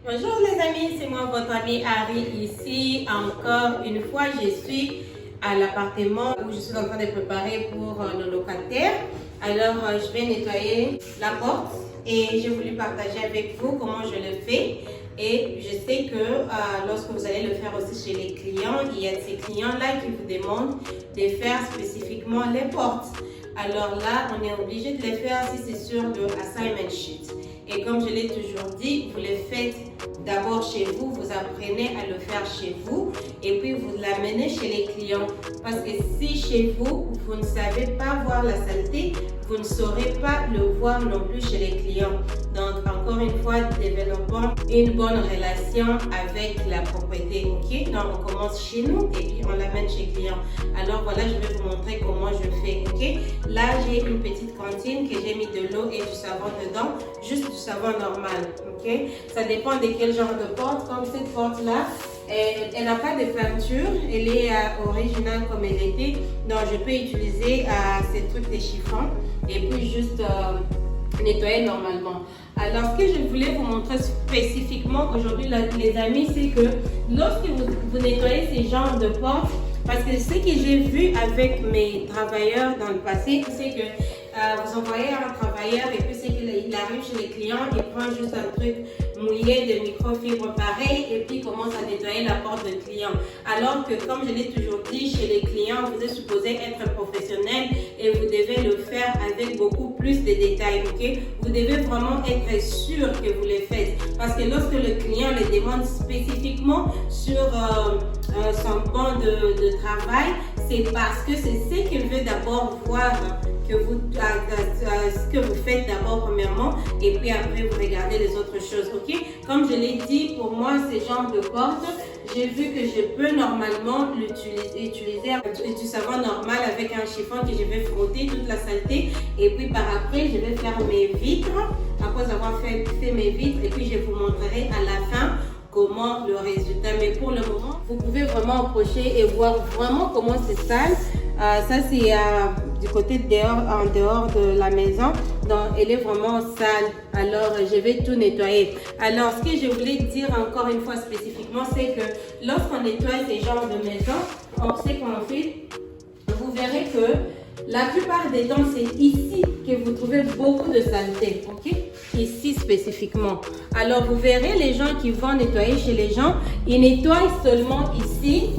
Bonjour les amis, c'est moi votre ami Harry ici. Encore une fois, je suis à l'appartement où je suis en train de préparer pour nos locataires. Alors, je vais nettoyer la porte et j'ai voulu partager avec vous comment je le fais. Et je sais que lorsque vous allez le faire aussi chez les clients, il y a ces clients-là qui vous demandent de faire spécifiquement les portes. Alors là, on est obligé de les faire si c'est sur le assignment sheet. Et comme je l'ai toujours dit, vous le faites d'abord chez vous, vous apprenez à le faire chez vous et puis vous l'amenez chez les clients. Parce que si chez vous, vous ne savez pas voir la saleté, vous ne saurez pas le voir non plus chez les clients. Donc, encore une fois, développons une bonne relation avec la propriété. Ok? Donc, on commence chez nous et puis on l'amène chez le client. Alors, voilà, je vais vous montrer comment je fais. Ok? Là, j'ai une petite cantine que j'ai mis de l'eau et du savon dedans. Juste du savon normal. Ok? Ça dépend de quel genre de porte. Comme cette porte-là, elle n'a pas de peinture, elle est originale comme elle était. Donc, je peux utiliser ces trucs de chiffon et puis juste nettoyer normalement. Alors, ce que je voulais vous montrer spécifiquement aujourd'hui, les amis, c'est que lorsque vous nettoyez ces genres de portes, parce que ce que j'ai vu avec mes travailleurs dans le passé, c'est que vous envoyez un travailleur et puis c'est qu'il arrive chez les clients, il prend juste un truc mouillé de microfibre pareil et puis il commence à nettoyer la porte de client. Alors que comme je l'ai toujours dit, chez les clients, vous êtes supposé être professionnel et vous devez le faire avec beaucoup plus de détails. Okay? Vous devez vraiment être sûr que vous le faites. Parce que lorsque le client le demande spécifiquement sur son banc de travail, c'est parce que c'est ce qu'il veut d'abord voir que ce que vous faites d'abord premièrement et puis après vous regardez les autres choses. Ok? Comme je l'ai dit, pour moi ces genres de portes, j'ai vu que je peux normalement utiliser du savon normal avec un chiffon que je vais frotter toute la saleté et puis par après je vais faire mes vitres après avoir fait mes vitres et puis je vous montrerai à la fin comment le résultat. Mais pour le moment, vous pouvez vraiment approcher et voir vraiment comment c'est sale. Ça c'est du côté en dehors de la maison, donc elle est vraiment sale. Alors je vais tout nettoyer. Alors ce que je voulais dire encore une fois spécifiquement, c'est que lorsqu'on nettoie ces genres de maisons, on sait qu'on fait, vous verrez que la plupart des temps, c'est ici que vous trouvez beaucoup de saleté, ok? Ici spécifiquement. Alors, vous verrez les gens qui vont nettoyer chez les gens, ils nettoient seulement ici,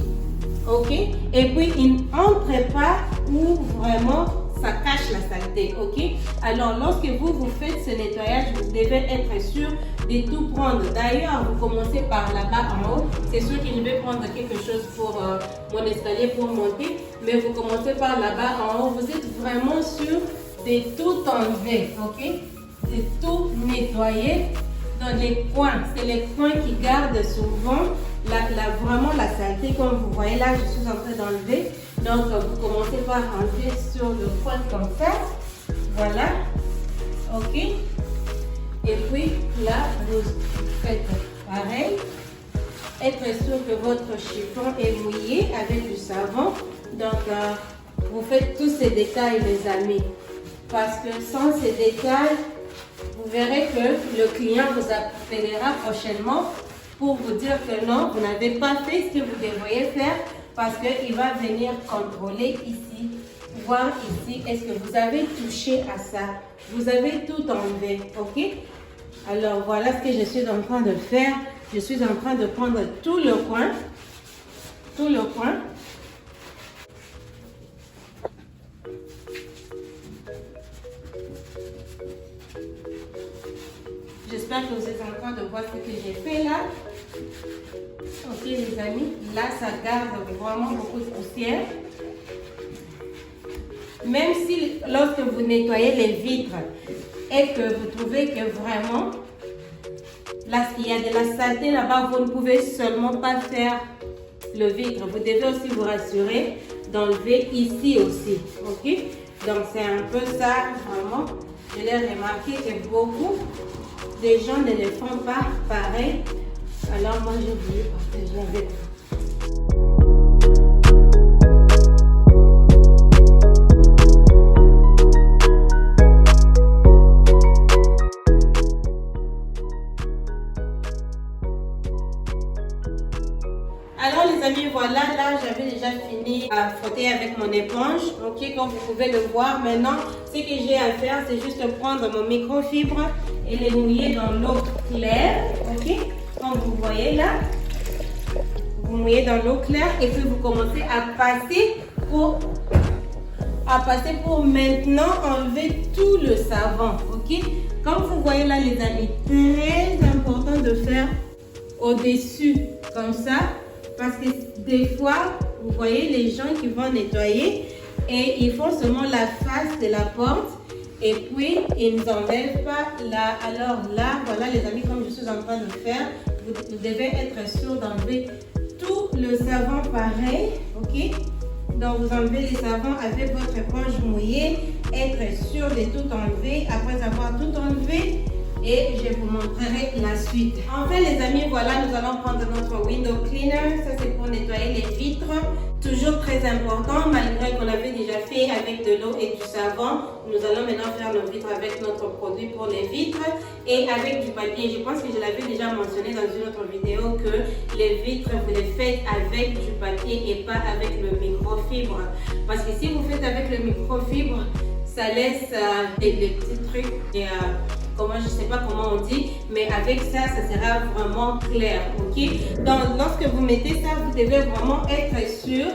ok? Et puis, ils n'entrent pas où vraiment ça cache la saleté, ok? Alors, lorsque vous faites ce nettoyage, vous devez être sûr de tout prendre. D'ailleurs, vous commencez par là-bas en haut. C'est sûr que je vais prendre quelque chose pour mon escalier pour monter, mais vous commencez par là-bas en haut. Vous êtes vraiment sûr de tout enlever, ok? De tout nettoyer dans les coins. C'est les coins qui gardent souvent vraiment la saleté. Comme vous voyez là, je suis en train d'enlever. Donc, vous commencez par enlever sur le coin comme ça. Voilà. Ok. Et puis, là, vous faites pareil. Être sûr que votre chiffon est mouillé avec du savon. Donc, vous faites tous ces détails, les amis. Parce que sans ces détails, vous verrez que le client vous appellera prochainement pour vous dire que non, vous n'avez pas fait ce que vous devriez faire. Parce qu'il va venir contrôler ici, voir ici, est-ce que vous avez touché à ça? Vous avez tout enlevé, ok? Alors voilà ce que je suis en train de faire. Je suis en train de prendre tout le coin. J'espère que vous êtes en train de voir ce que j'ai fait là. Ok les amis, là ça garde vraiment beaucoup de poussière. Même si lorsque vous nettoyez les vitres et que vous trouvez que vraiment là il y a de la saleté là-bas, vous ne pouvez seulement pas faire le vitre. Vous devez aussi vous rassurer d'enlever ici aussi. Ok? Donc c'est un peu ça vraiment. Je l'ai remarqué que beaucoup de gens ne le font pas pareil. Alors moi j'ai voulu partager avec vous. Alors les amis, voilà, là j'avais déjà fini à frotter avec mon éponge. Ok, comme vous pouvez le voir, maintenant ce que j'ai à faire, c'est juste prendre mon microfibre et les mouiller dans l'eau claire. Ok, comme vous voyez là, vous mouillez dans l'eau claire et puis vous commencez à passer pour maintenant enlever tout le savon. Ok, comme vous voyez là les amis, très important de faire au-dessus comme ça, parce que des fois vous voyez les gens qui vont nettoyer et ils font seulement la face de la porte et puis ils n'enlèvent pas là. Alors là, voilà les amis, comme je suis en train de faire, vous devez être sûr d'enlever tout le savon pareil. Ok, donc vous enlevez les savons avec votre éponge mouillée, être sûr de tout enlever. Après avoir tout enlevé, et je vous montrerai la suite. Enfin les amis, voilà, nous allons prendre notre window cleaner. Ça c'est pour nettoyer les vitres. Toujours très important, malgré qu'on avait déjà fait avec de l'eau et du savon, nous allons maintenant faire nos vitres avec notre produit pour les vitres et avec du papier. Je pense que je l'avais déjà mentionné dans une autre vidéo que les vitres, vous les faites avec du papier et pas avec le microfibre. Parce que si vous faites avec le microfibre, ça laisse des petits trucs et comment, je sais pas comment on dit, mais avec ça, ça sera vraiment clair. Ok, donc lorsque vous mettez ça, vous devez vraiment être sûr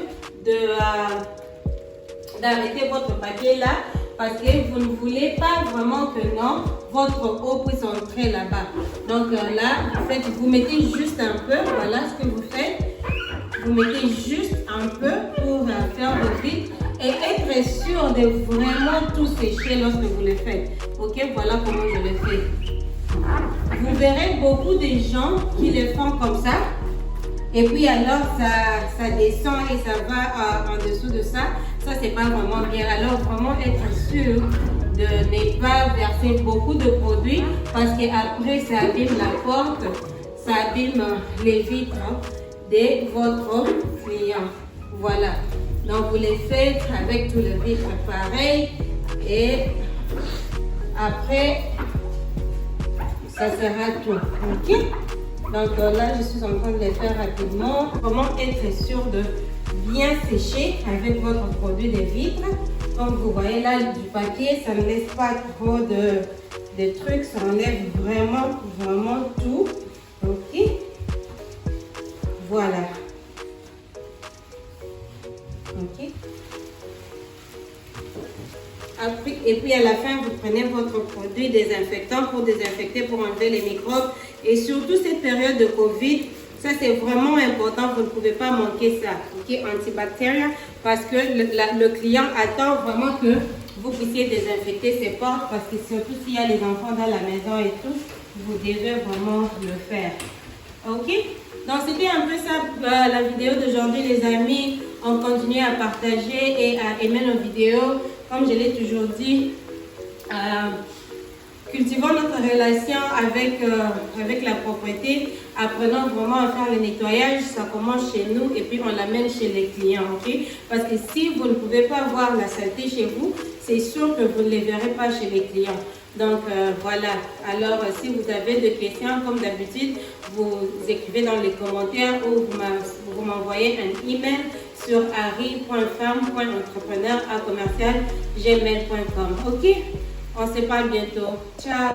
d'arrêter votre papier là, parce que vous ne voulez pas vraiment que non, votre eau puisse entrer là-bas. Donc là, vous mettez juste un peu. Voilà ce que vous faites. Vous mettez juste un peu pour faire le vide et être sûr de vraiment tout sécher lorsque vous le faites. Ok, voilà comment je le fais. Vous verrez beaucoup de gens qui le font comme ça. Et puis alors ça descend et ça va en dessous de ça. Ça c'est pas vraiment bien. Alors vraiment être sûr de ne pas verser beaucoup de produits parce qu'après ça abîme la porte, ça abîme les vitres de votre client. Voilà. Donc vous les faites avec tous les vitres pareil et après ça sera tout. Ok. Donc là je suis en train de les faire rapidement. Comment être sûr de bien sécher avec votre produit de vitre. Comme vous voyez là du papier, ça ne laisse pas trop de trucs, ça enlève vraiment tout. Ok. Voilà. Ok. Après, et puis à la fin, vous prenez votre produit désinfectant pour désinfecter, pour enlever les microbes. Et surtout cette période de Covid, ça c'est vraiment important, vous ne pouvez pas manquer ça. Ok, antibactérien, parce que le client attend vraiment que vous puissiez désinfecter ses portes, parce que surtout s'il y a les enfants dans la maison et tout, vous devez vraiment le faire. Ok, donc c'était un peu ça la vidéo d'aujourd'hui les amis. On continue à partager et à aimer nos vidéos. Comme je l'ai toujours dit, cultivons notre relation avec la propriété. Apprenons vraiment à faire le nettoyage. Ça commence chez nous et puis on l'amène chez les clients. Okay? Parce que si vous ne pouvez pas voir la saleté chez vous, c'est sûr que vous ne les verrez pas chez les clients. Donc voilà, alors si vous avez des questions, comme d'habitude, vous écrivez dans les commentaires ou vous m'envoyez un email sur ari.femme.entrepreneur@gmail.com. Ok, on se parle bientôt. Ciao.